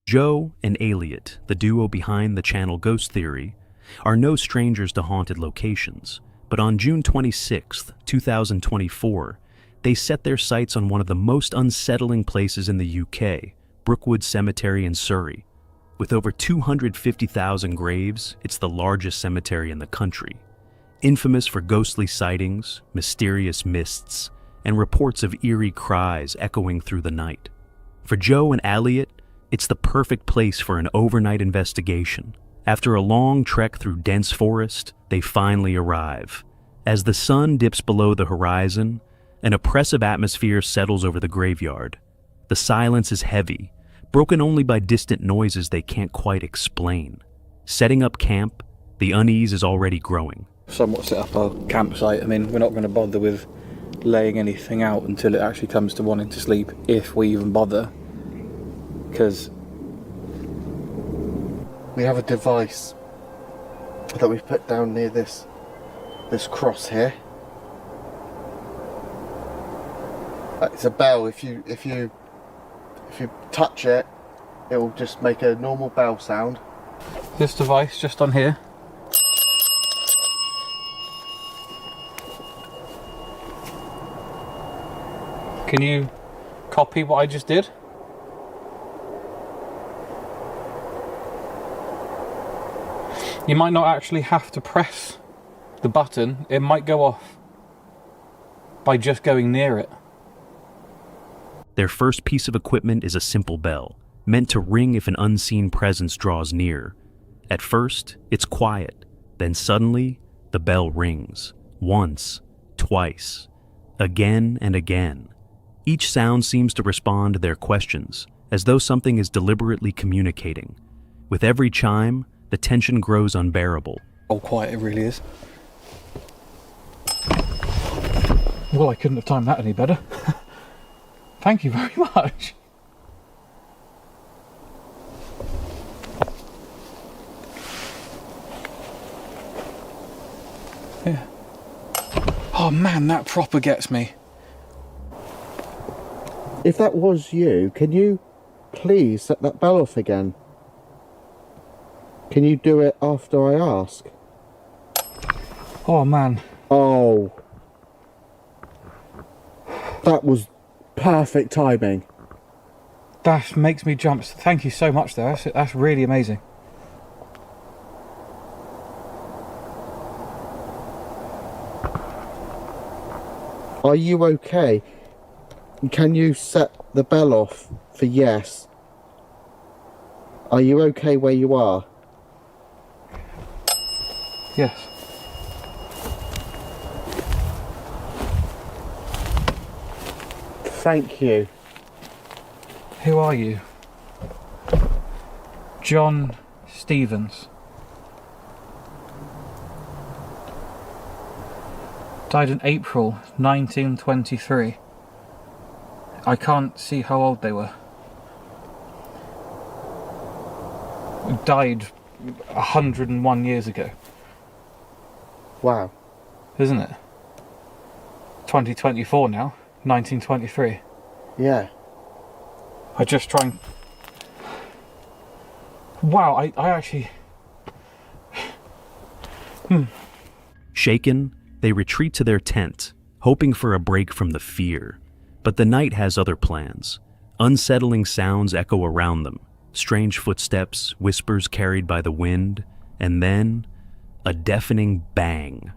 Joe and Elliot, the duo behind the channel Ghost Theory, are no strangers to haunted locations, but on June 26, 2024, they set their sights on one of the most unsettling places in the UK, Brookwood Cemetery in Surrey. With over 250,000 graves, it's the largest cemetery in the country, infamous for ghostly sightings, mysterious mists, and reports of eerie cries echoing through the night. For Joe and Elliot, it's the perfect place for an overnight investigation. After a long trek through dense forest, they finally arrive. As the sun dips below the horizon, an oppressive atmosphere settles over the graveyard. The silence is heavy, broken only by distant noises they can't quite explain. Setting up camp, the unease is already growing. Somewhat set up our campsite. I mean, we're not going to bother with laying anything out until it actually comes to wanting to sleep, if we even bother. Because we have a device that we've put down near this cross here. It's a bell. If you touch it, it will just make a normal bell sound. this device just on here. Can you copy what I just did? You might not actually have to press the button. It might go off by just going near it. Their first piece of equipment is a simple bell, meant to ring if an unseen presence draws near. At first, it's quiet. Then suddenly, the bell rings. Once, twice, again and again. Each sound seems to respond to their questions, as though something is deliberately communicating. With every chime, the tension grows unbearable. Oh, quiet it really is. Well, I couldn't have timed that any better. Thank you very much. Yeah. Oh man, that proper gets me. If that was you, can you please set that bell off again? Can you do it after I ask? Oh man. Oh. That was perfect timing. That makes me jump. Thank you so much there. That's really amazing. Are you okay? Can you set the bell off for yes? Are you okay where you are? Yes. Thank you. Who are you? John Stevens. Died in April 1923. I can't see how old they were. Died 101 years ago. Wow. Isn't it? 2024 now. 1923. Yeah. I just try and... Wow, I actually... Shaken, they retreat to their tent, hoping for a break from the fear. But the night has other plans. Unsettling sounds echo around them, strange footsteps, whispers carried by the wind, and then a deafening bang.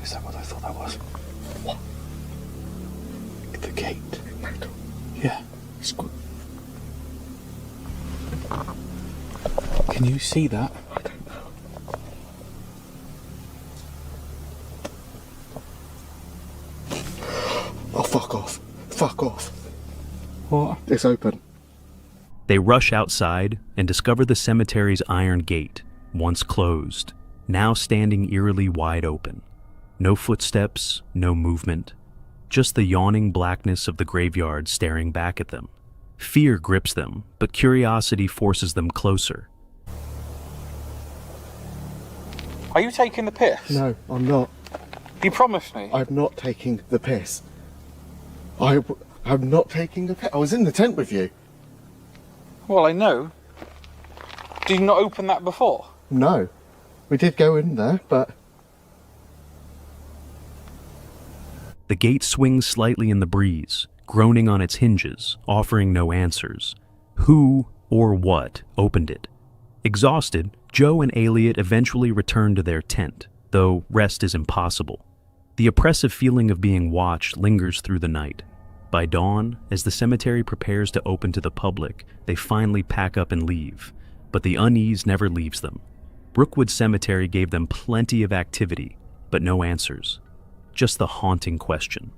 Is that what I thought that was? What? The gate. Yeah. Can you see that? I don't know. Oh, fuck off. Fuck off. What? It's open. They rush outside and discover the cemetery's iron gate, once closed. now standing eerily wide open. No footsteps, no movement, just the yawning blackness of the graveyard staring back at them. Fear grips them, but curiosity forces them closer. Are you taking the piss? No, I'm not. You promised me. I'm not taking the piss. I'm not taking the piss. I was in the tent with you. Well, I know. Did you not open that before? No. We did go in there, but... The gate swings slightly in the breeze, groaning on its hinges, offering no answers. Who or what opened it? Exhausted, Joe and Elliot eventually return to their tent, though rest is impossible. The oppressive feeling of being watched lingers through the night. By dawn, as the cemetery prepares to open to the public, they finally pack up and leave, but the unease never leaves them. Brookwood Cemetery gave them plenty of activity, but no answers. Just the haunting question.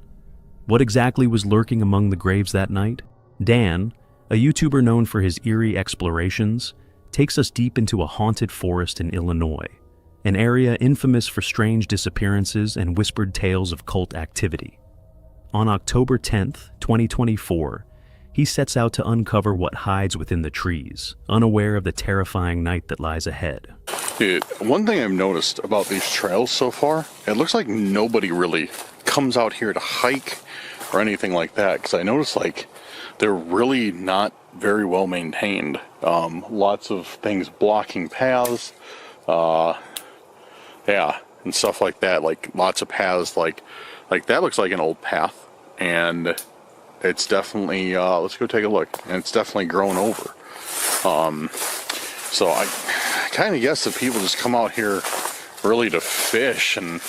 What exactly was lurking among the graves that night? Dan, a YouTuber known for his eerie explorations, takes us deep into a haunted forest in Illinois, an area infamous for strange disappearances and whispered tales of cult activity. On October 10th, 2024, he sets out to uncover what hides within the trees, unaware of the terrifying night that lies ahead. Dude, one thing I've noticed about these trails so far, it looks like nobody really comes out here to hike or anything like that, because I noticed like they're really not very well maintained. Lots of things blocking paths, and stuff like that. Like lots of paths, like that looks like an old path, and it's definitely let's go take a look, and it's definitely grown over. So I kind of guess that people just come out here really to fish and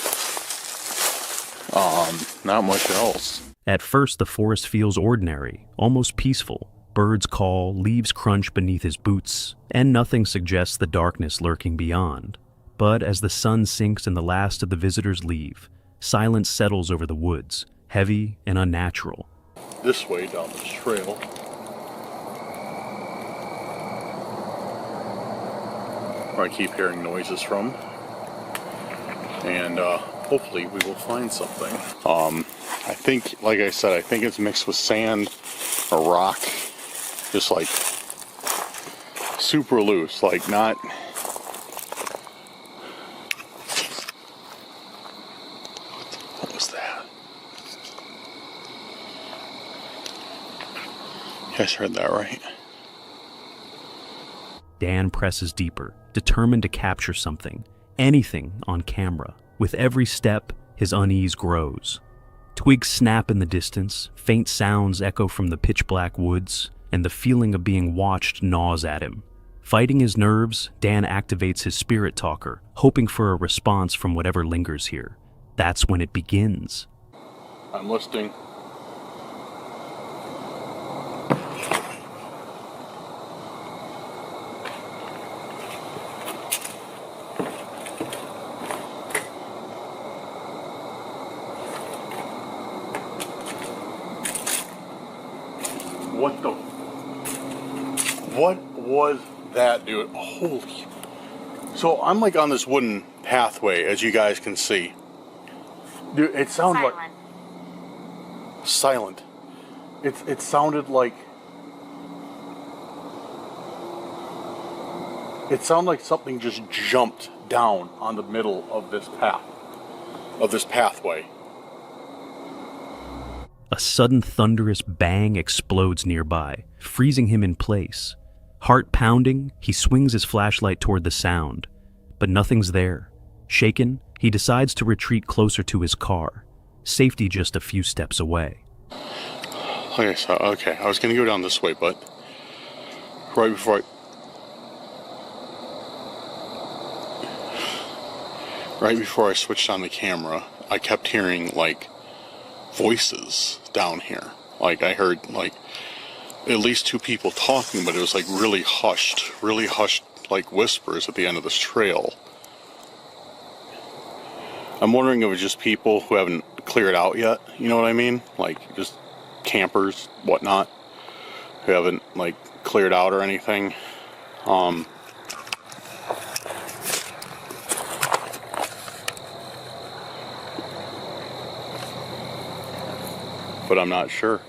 not much else. At first, the forest feels ordinary, almost peaceful. Birds call, leaves crunch beneath his boots, and nothing suggests the darkness lurking beyond. But as the sun sinks and the last of the visitors leave, silence settles over the woods, heavy and unnatural. This way down this trail. Where I keep hearing noises from. And hopefully we will find something. I think, like I said, I think it's mixed with sand or rock. Just like super loose, like not... What was that? You guys heard that, right? Dan presses deeper, determined to capture something, anything on camera. With every step, his unease grows. Twigs snap in the distance, faint sounds echo from the pitch-black woods, and the feeling of being watched gnaws at him. Fighting his nerves, Dan activates his spirit talker, hoping for a response from whatever lingers here. That's when it begins. I'm listening. What was that, dude? Holy. So I'm like on this wooden pathway, as you guys can see. Dude, it sounded like... Silent. It sounded like... It sounded like something just jumped down on the middle of this path. Of this pathway. A sudden thunderous bang explodes nearby, freezing him in place. Heart pounding, he swings his flashlight toward the sound, but nothing's there. Shaken, he decides to retreat closer to his car, safety just a few steps away. Okay, I was gonna go down this way, but right before I switched on the camera, I kept hearing like voices down here. Like I heard like at least two people talking, but it was like really hushed like whispers at the end of this trail. I'm wondering if it was just people who haven't cleared out yet, you know what I mean? Like just campers, whatnot, who haven't like cleared out or anything. but I'm not sure.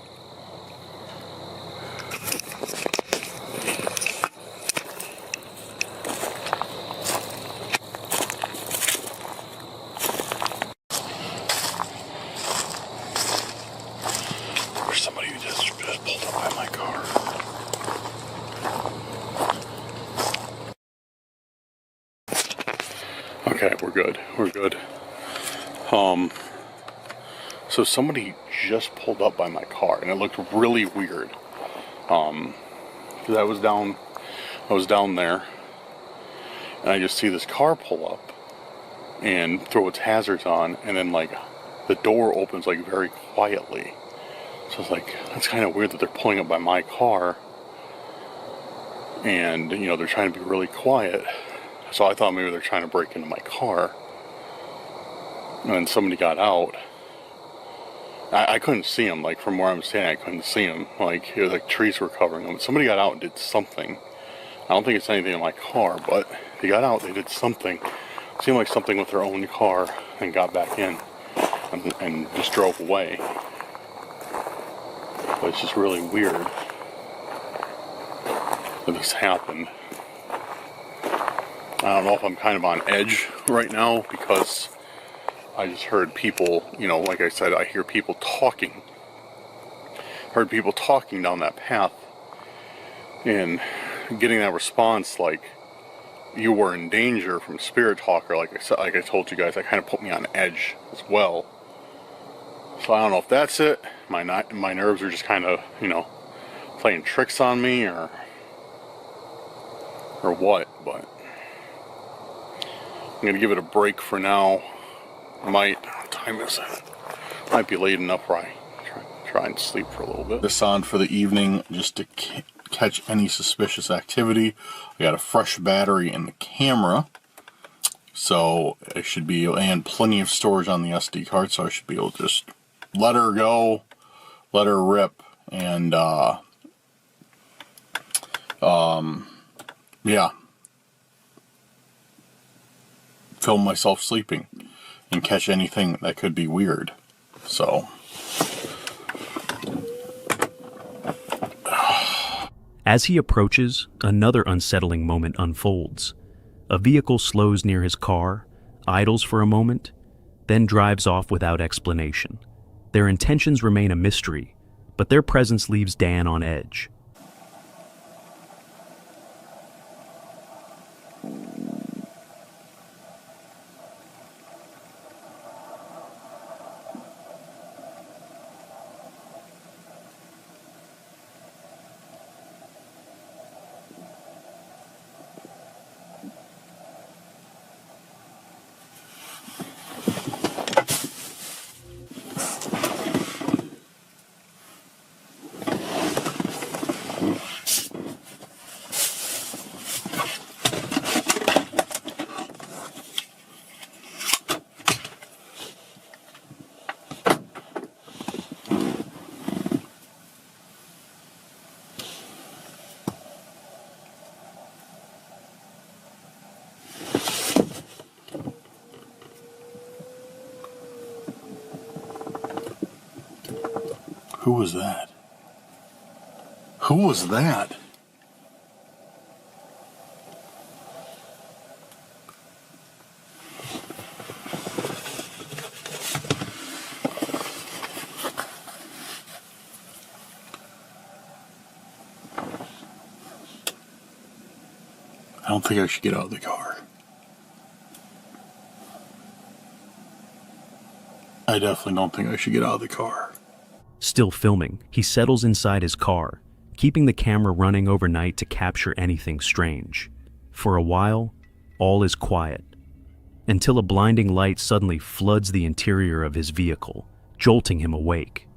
There's somebody who just pulled up by my car. Okay, we're good. We're good. So somebody just pulled up by my car, and it looked really weird. Because I was down there, and I just see this car pull up and throw its hazards on, and then like the door opens like very quietly. So it's like, that's kind of weird that they're pulling up by my car, and you know they're trying to be really quiet. So I thought maybe they're trying to break into my car. And then somebody got out. I couldn't see them, like from where I'm standing, I couldn't see them. Like, it was like trees were covering them. Somebody got out and did something. I don't think it's anything in my car, but they got out, they did something. It seemed like something with their own car, and got back in and just drove away. But it's just really weird that this happened. I don't know if I'm kind of on edge right now because I just heard people, you know, like I said, I hear people talking. Heard people talking down that path, and getting that response like you were in danger from Spirit Talker, like I said, like I told you guys, that kind of put me on edge as well. So I don't know if that's it. My nerves are just kind of, you know, playing tricks on me or what, but I'm gonna give it a break for now. What time is it? Might be late enough where I try and sleep for a little bit. This on for the evening just to catch any suspicious activity. I got a fresh battery in the camera, so it should be, and plenty of storage on the SD card, so I should be able to just let her go, let her rip, and yeah, film myself sleeping and catch anything that could be weird. So As he approaches, another unsettling moment unfolds. A vehicle slows near his car, idles for a moment, then drives off without explanation. Their intentions remain a mystery, but their presence leaves Dan on edge. who was that? Who was that? I don't think I should get out of the car. I definitely don't think I should get out of the car. Still filming, he settles inside his car, keeping the camera running overnight to capture anything strange. For a while, all is quiet, until a blinding light suddenly floods the interior of his vehicle, jolting him awake.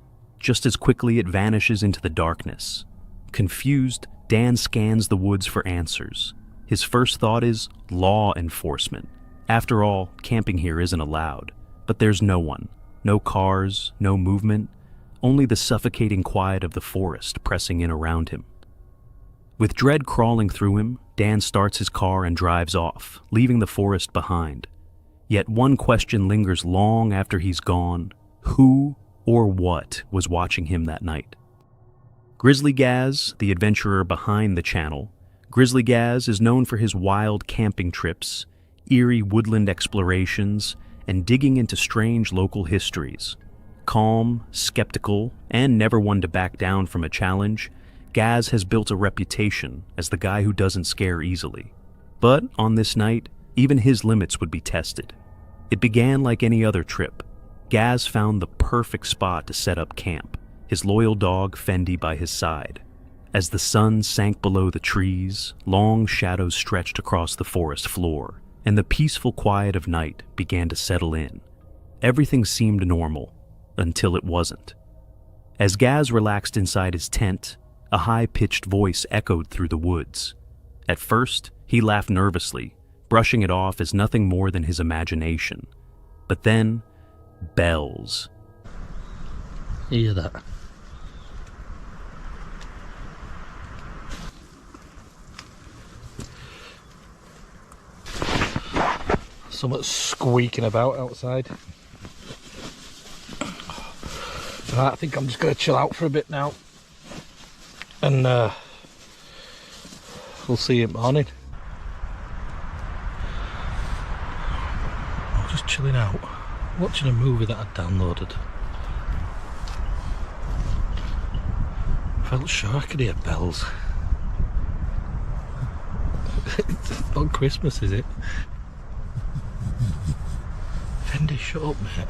Just as quickly, it vanishes into the darkness. Confused, Dan scans the woods for answers. His first thought is law enforcement. After all, camping here isn't allowed. But there's no one. No cars, no movement, only the suffocating quiet of the forest pressing in around him. With dread crawling through him, Dan starts his car and drives off, leaving the forest behind. Yet one question lingers long after he's gone. Who or what was watching him that night. Grizzly Gaz, the adventurer behind the channel, Grizzly Gaz is known for his wild camping trips, eerie woodland explorations, and digging into strange local histories. Calm, skeptical, and never one to back down from a challenge, Gaz has built a reputation as the guy who doesn't scare easily. But on this night, even his limits would be tested. It began like any other trip. Gaz found the perfect spot to set up camp, his loyal dog Fendi by his side. As the sun sank below the trees, long shadows stretched across the forest floor, and the peaceful quiet of night began to settle in. Everything seemed normal, until it wasn't. As Gaz relaxed inside his tent, a high-pitched voice echoed through the woods. At first, he laughed nervously, brushing it off as nothing more than his imagination. But then, bells. Hear that? Something's squeaking about outside. Right, I think I'm just going to chill out for a bit now. And we'll see you in the morning. I'm just chilling out, watching a movie that I downloaded. Felt sure I could hear bells. It's not Christmas, is it? Fendi, shut up, mate.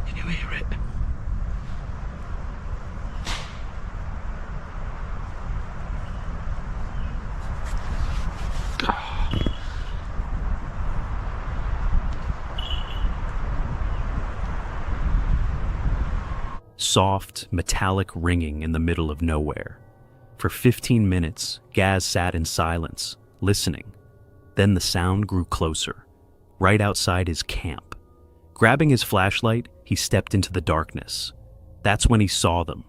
Can you hear it? Soft, metallic ringing in the middle of nowhere. For 15 minutes, Gaz sat in silence, listening. Then the sound grew closer, right outside his camp. Grabbing his flashlight, he stepped into the darkness. That's when he saw them.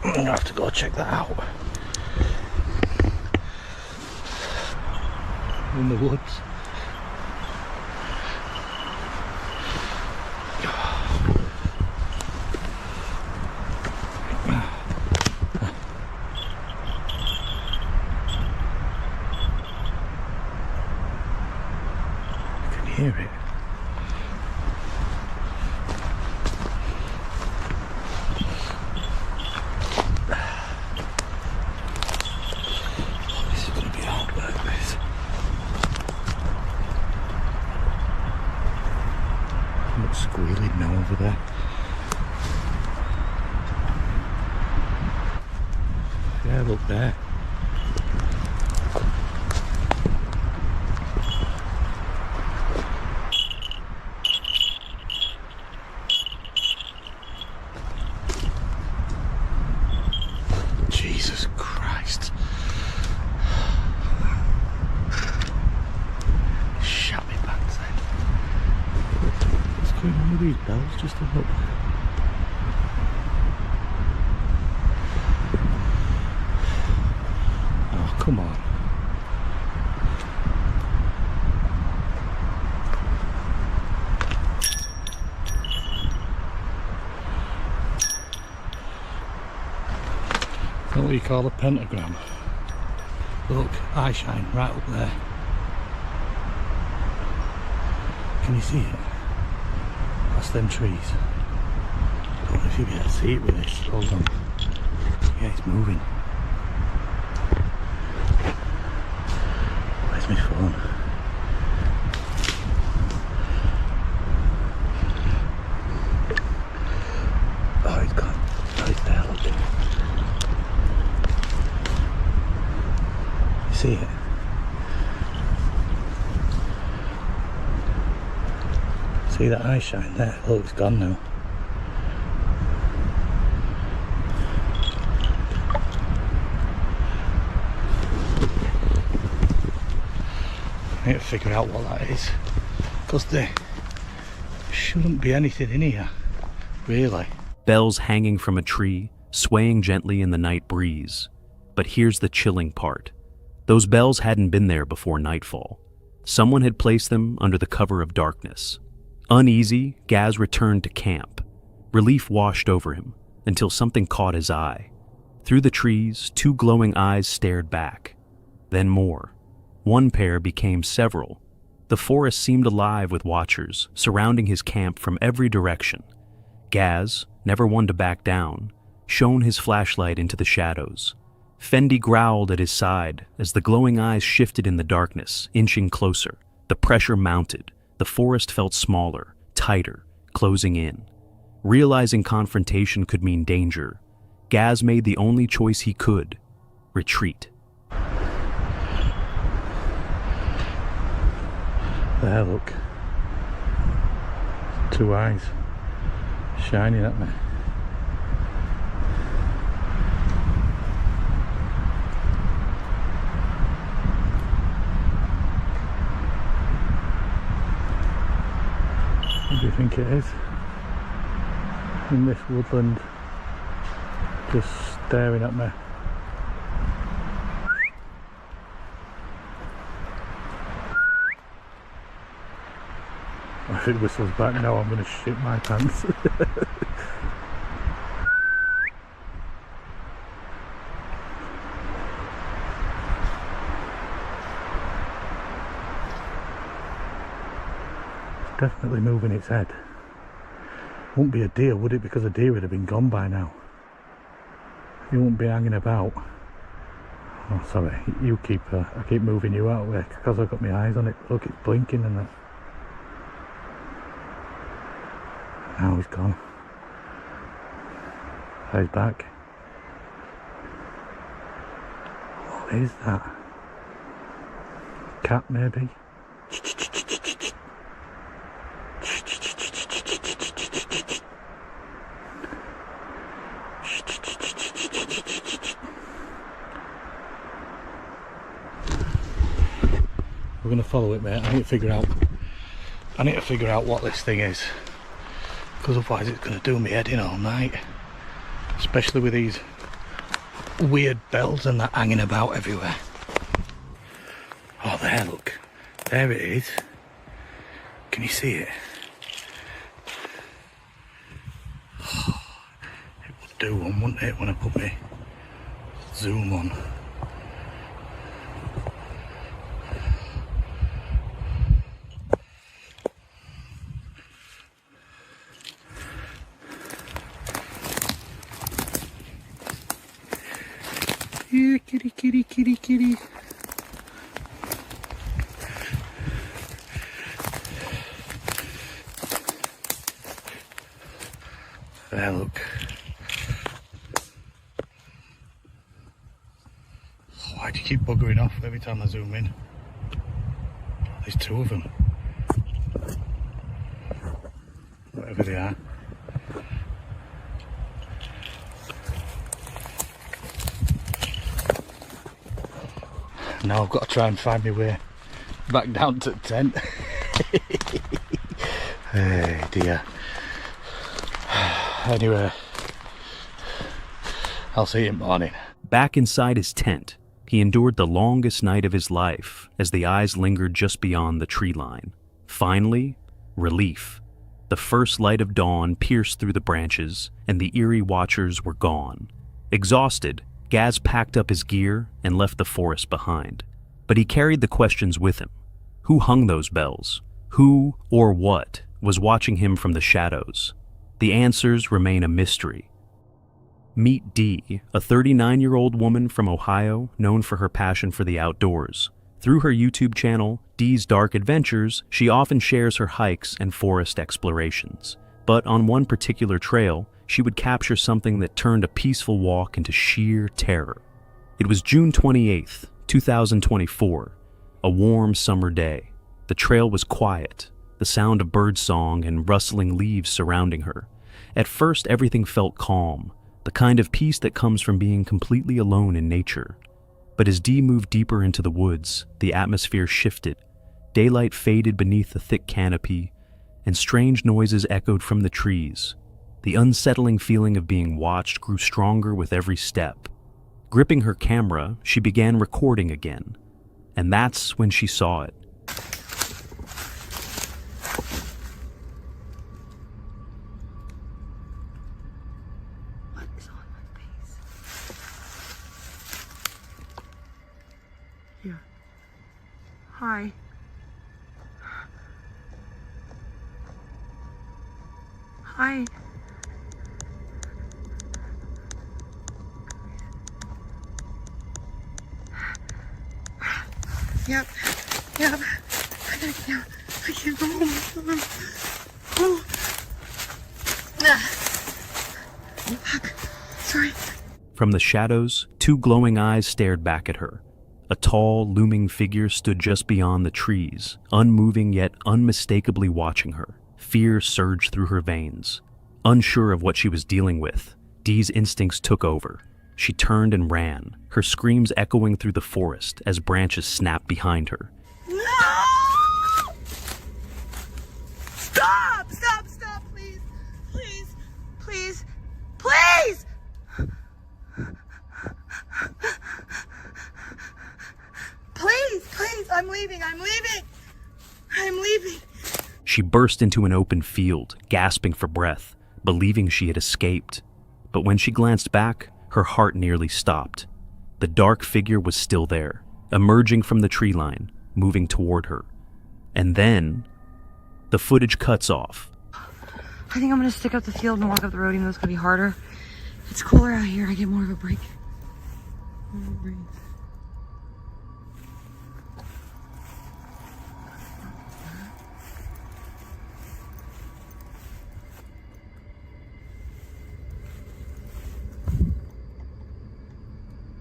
I'm gonna have to go check that out. In the woods. I can hear it. Squealing now over there. Yeah, look there. Jesus Christ. Shut me pants then. What's going on with these bells? Just a look. Oh, come on. Is that what you call a pentagram? Look, eye shine right up there. Can you see it? Past them trees. I don't know if you'll be able to see it with this. Hold on. Yeah, it's moving. Where's my phone? Oh, it's gone. Oh, it's there, look. You see it? See that eye shine there? Look, it's gone now. need to figure out what that is, because there shouldn't be anything in here, really. Bells hanging from a tree, swaying gently in the night breeze. But here's the chilling part. Those bells hadn't been there before nightfall. Someone had placed them under the cover of darkness. Uneasy, Gaz returned to camp. Relief washed over him until something caught his eye. Through the trees, two glowing eyes stared back. Then more. One pair became several. The forest seemed alive with watchers, surrounding his camp from every direction. Gaz, never one to back down, shone his flashlight into the shadows. Fendi growled at his side as the glowing eyes shifted in the darkness, inching closer. The pressure mounted. The forest felt smaller, tighter, closing in. Realizing confrontation could mean danger, Gaz made the only choice he could: retreat. There, look. Two eyes shining at me. What do you think it is? In this woodland, just staring at me. If it whistles back now, I'm going to shit my pants. It's definitely moving its head. Wouldn't be a deer, would it? Because a deer would have been gone by now. He wouldn't be hanging about. Oh, sorry. You keep. I keep moving you out of the way because I've got my eyes on it. Look, it's blinking and that. Now he's gone. He's back. What is that? Cat, maybe? We're gonna follow it, mate. I need to figure out what this thing is, because otherwise it's gonna do me head in all night, especially with these weird bells and that hanging about everywhere. Oh, there, look, there it is. Can you see it? It would do one, wouldn't it, when I put my zoom on? Yeah, kitty, kitty, kitty, kitty. There, look. Why do you keep buggering off every time I zoom in? There's two of them. Whatever they are. Now I've got to try and find my way back down to the tent. Hey dear. Anyway, I'll see you in the morning. Back inside his tent, he endured the longest night of his life as the eyes lingered just beyond the tree line. Finally, relief. The first light of dawn pierced through the branches, and the eerie watchers were gone. Exhausted, Gaz packed up his gear and left the forest behind. But he carried the questions with him. Who hung those bells? Who or what was watching him from the shadows? The answers remain a mystery. Meet Dee, a 39-year-old woman from Ohio known for her passion for the outdoors. Through her YouTube channel, Dee's Dark Adventures, she often shares her hikes and forest explorations. But on one particular trail, she would capture something that turned a peaceful walk into sheer terror. It was June 28th, 2024, a warm summer day. The trail was quiet, the sound of birdsong and rustling leaves surrounding her. At first, everything felt calm, the kind of peace that comes from being completely alone in nature. But as Dee moved deeper into the woods, the atmosphere shifted. Daylight faded beneath the thick canopy, and strange noises echoed from the trees. The unsettling feeling of being watched grew stronger with every step. Gripping her camera, she began recording again, and that's when she saw it. What is on my face? Here. Hi. Hi. Yep. Yep. I gotta get down. I can't go home. Oh. Fuck. Sorry. From the shadows, two glowing eyes stared back at her. A tall, looming figure stood just beyond the trees, unmoving yet unmistakably watching her. Fear surged through her veins. Unsure of what she was dealing with, Dee's instincts took over. She turned and ran, her screams echoing through the forest as branches snapped behind her. No! Stop! Stop! Stop! Please! Please! Please! Please! Please! Please! I'm leaving! I'm leaving! I'm leaving! She burst into an open field, gasping for breath, believing she had escaped. But when she glanced back, her heart nearly stopped. The dark figure was still there, emerging from the tree line, moving toward her. And then, the footage cuts off. I think I'm gonna stick up the field and walk up the road, even though it's gonna be harder. It's cooler out here. I get more of a break. More of a break.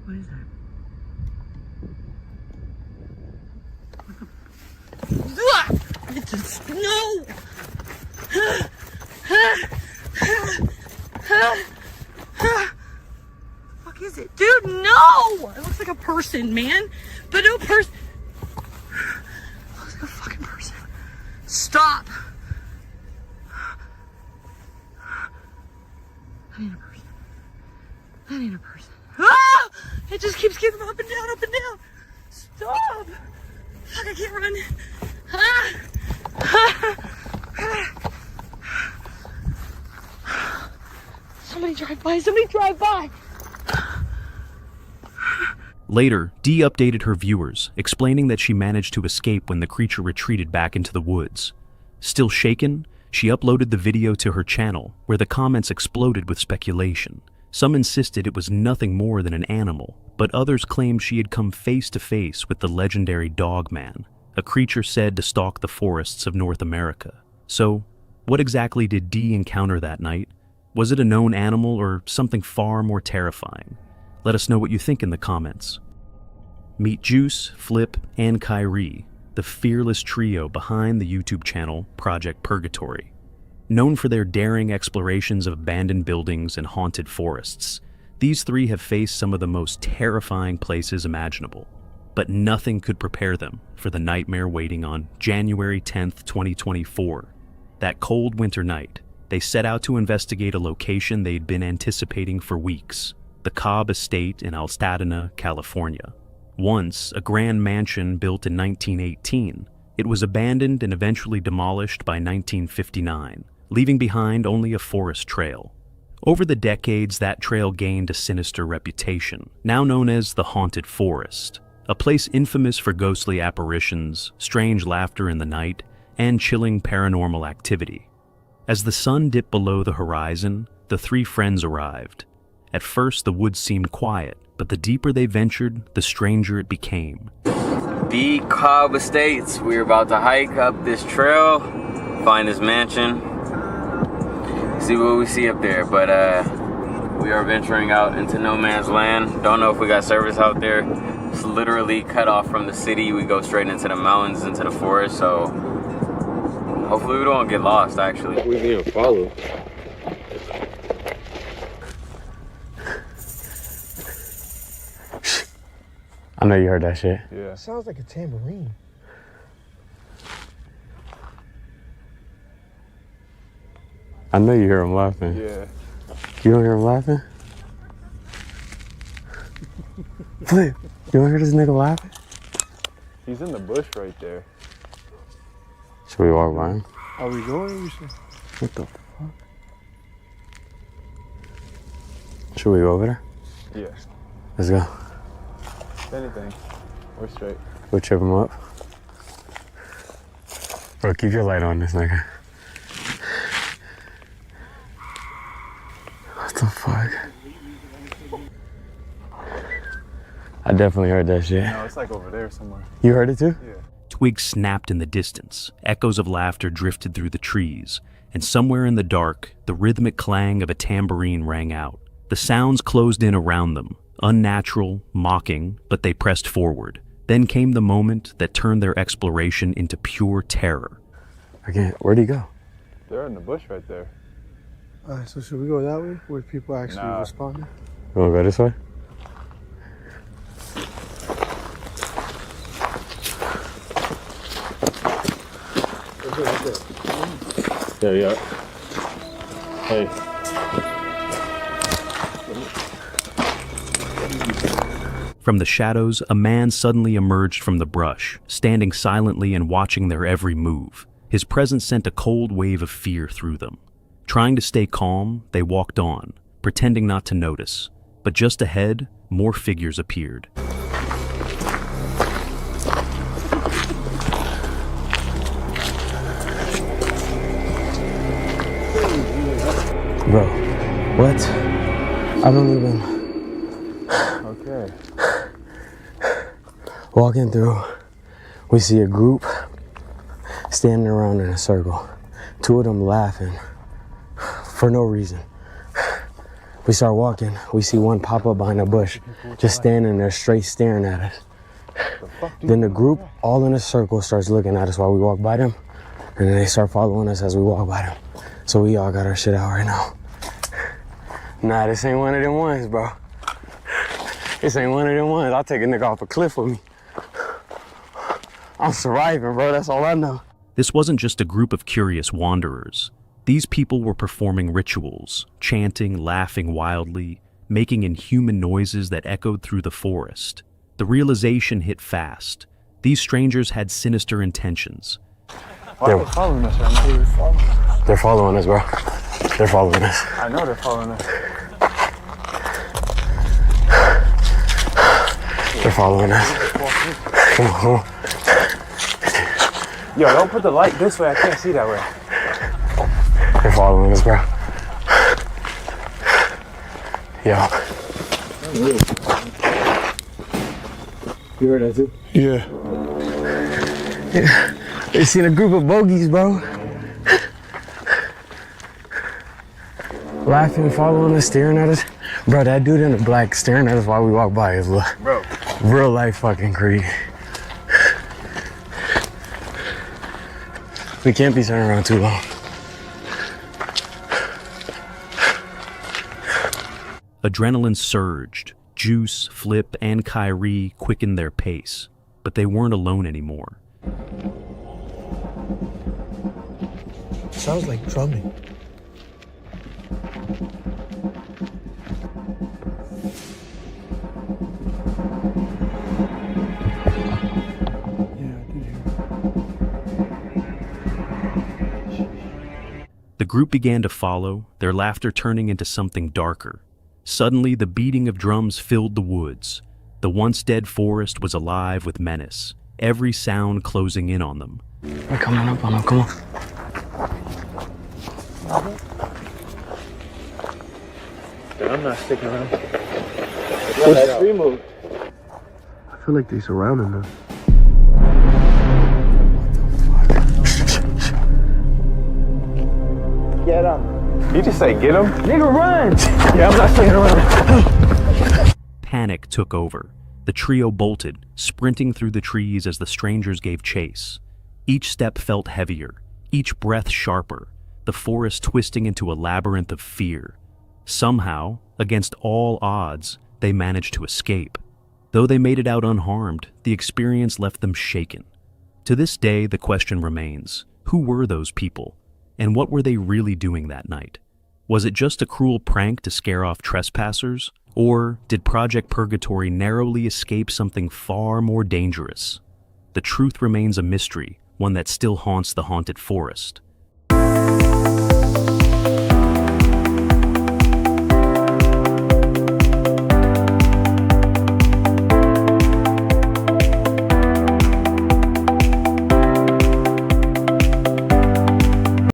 What is that? It's a snow! Fuck is it? Dude, no! It looks like a person, man. But no person. It looks like a fucking person. Stop! That ain't a person. That ain't a person. Ah! It just keeps getting up and down, up and down. Stop! Fuck, I can't run. Ah! Somebody drive by, somebody drive by! Later, Dee updated her viewers, explaining that she managed to escape when the creature retreated back into the woods. Still shaken, she uploaded the video to her channel, where the comments exploded with speculation. Some insisted it was nothing more than an animal, but others claimed she had come face to face with the legendary Dog Man, a creature said to stalk the forests of North America. So, what exactly did Dee encounter that night? Was it a known animal or something far more terrifying? Let us know what you think in the comments. Meet Juice, Flip, and Kyrie, the fearless trio behind the YouTube channel Project Purgatory. Known for their daring explorations of abandoned buildings and haunted forests, these three have faced some of the most terrifying places imaginable. But nothing could prepare them for the nightmare waiting on January 10th, 2024. That cold winter night, they set out to investigate a location they'd been anticipating for weeks, the Cobb Estate in Altadena, California. Once a grand mansion built in 1918, it was abandoned and eventually demolished by 1959, leaving behind only a forest trail. Over the decades, that trail gained a sinister reputation, now known as the Haunted Forest, a place infamous for ghostly apparitions, strange laughter in the night, and chilling paranormal activity. As the sun dipped below the horizon, the three friends arrived. At first, the woods seemed quiet, but the deeper they ventured, the stranger it became. The Cobb Estates. We're about to hike up this trail, find this mansion, see what we see up there. But we are venturing out into no man's land. Don't know if we got service out there. It's literally cut off from the city. We go straight into the mountains, into the forest. So hopefully we don't get lost, actually. We can even follow. I know you heard that shit. Sounds like a tambourine. I know you hear him laughing. Yeah. You don't hear him laughing? Flip, you don't hear this nigga laughing? He's in the bush right there. Should we walk by him? Are we going? What the fuck? Should we go over there? Yeah. Let's go. If anything, we're straight. We'll trip him up. Bro, keep your light on this nigga. What the fuck? I definitely heard that shit. No, it's like over there somewhere. You heard it too? Yeah. Twigs snapped in the distance, echoes of laughter drifted through the trees, and somewhere in the dark, the rhythmic clang of a tambourine rang out. The sounds closed in around them, unnatural, mocking, but they pressed forward. Then came the moment that turned their exploration into pure terror. Again, where'd he go? They're in the bush right there. So should we go that way where people actually Nah. respond? You wanna go this way? Yeah, yeah. Hey. From the shadows, a man suddenly emerged from the brush, standing silently and watching their every move. His presence sent a cold wave of fear through them. Trying to stay calm, they walked on, pretending not to notice. But just ahead, more figures appeared. Bro, what? I don't even... Okay. Walking through, we see a group standing around in a circle. Two of them laughing for no reason. We start walking, we see one pop up behind a bush, just standing there straight staring at us. Then the group all in a circle starts looking at us while we walk by them, and then they start following us as we walk by them. So we all got our shit out right now. Nah, this ain't one of them ones, bro. This ain't one of them ones. I'll take a nigga off a cliff with me. I'm surviving, bro. That's all I know. This wasn't just a group of curious wanderers. These people were performing rituals, chanting, laughing wildly, making inhuman noises that echoed through the forest. The realization hit fast. These strangers had sinister intentions. Why are they following us right now? They're following us, bro. They're following us. I know they're following us. They're following us. Come on, come on. Yo, don't put the light this way. I can't see that way. They're following us, bro. Yo. You heard that too? Yeah. They seen a group of bogeys, bro. Laughing, following us, staring at us. Bro, that dude in the black staring at us while we walk by is real life fucking creepy. We can't be turning around too long. Adrenaline surged. Juice, Flip, and Kyrie quickened their pace. But they weren't alone anymore. Sounds like drumming. The group began to follow, their laughter turning into something darker. Suddenly, the beating of drums filled the woods. The once dead forest was alive with menace, every sound closing in on them. They're coming up on them, come on. Dude, I'm not sticking around. Let's remove. I feel like they surrounding us. Get him. You just say get him? Nigga, run! Yeah, I'm not sticking around. Panic took over. The trio bolted, sprinting through the trees as the strangers gave chase. Each step felt heavier, each breath sharper, the forest twisting into a labyrinth of fear. Somehow, against all odds, they managed to escape. Though they made it out unharmed, the experience left them shaken. To this day, the question remains, who were those people? And what were they really doing that night? Was it just a cruel prank to scare off trespassers? Or did Project Purgatory narrowly escape something far more dangerous? The truth remains a mystery, one that still haunts the haunted forest.